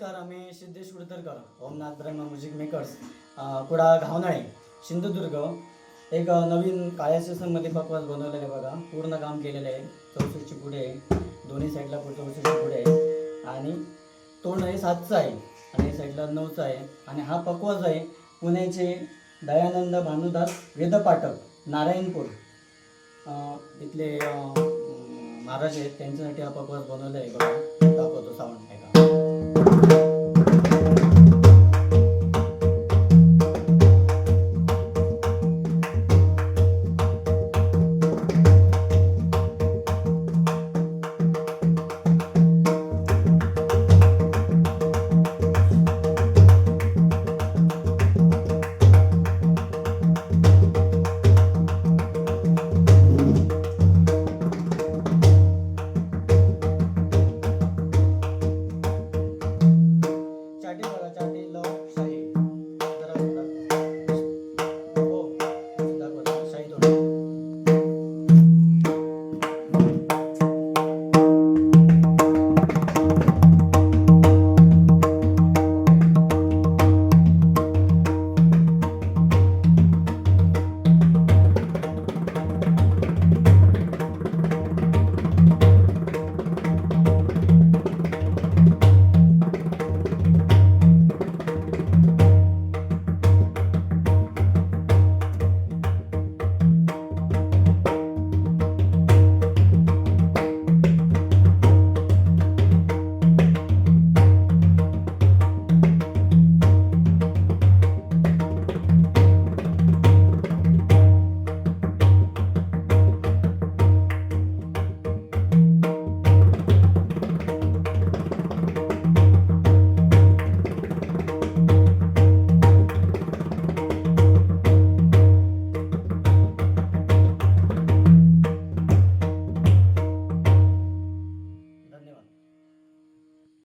नमस्कार, आम्ही सिद्धेश उडतरकर, ओमनाथ ब्रह्म music makers, कुडा घावनाळे, सिंधुदुर्ग. एक नवीन काळ्या सेसनमध्ये पकवास बनवलेलं आहे बघा. पूर्ण काम केलेलं आहे. 64ची पुढे आहे, दोन्ही साईडला 64ची पुढे आहे आणि तोंड आहे 7चा आहे आणि साईडला 9चा आहे. आणि हा पकवास आहे पुण्याचे दयानंद भानुदास वेदपाठक, नारायणपूर इथले महाराज आहेत, त्यांच्यासाठी हा पकवास बनवला आहे बघा. दाखवतो साऊंड.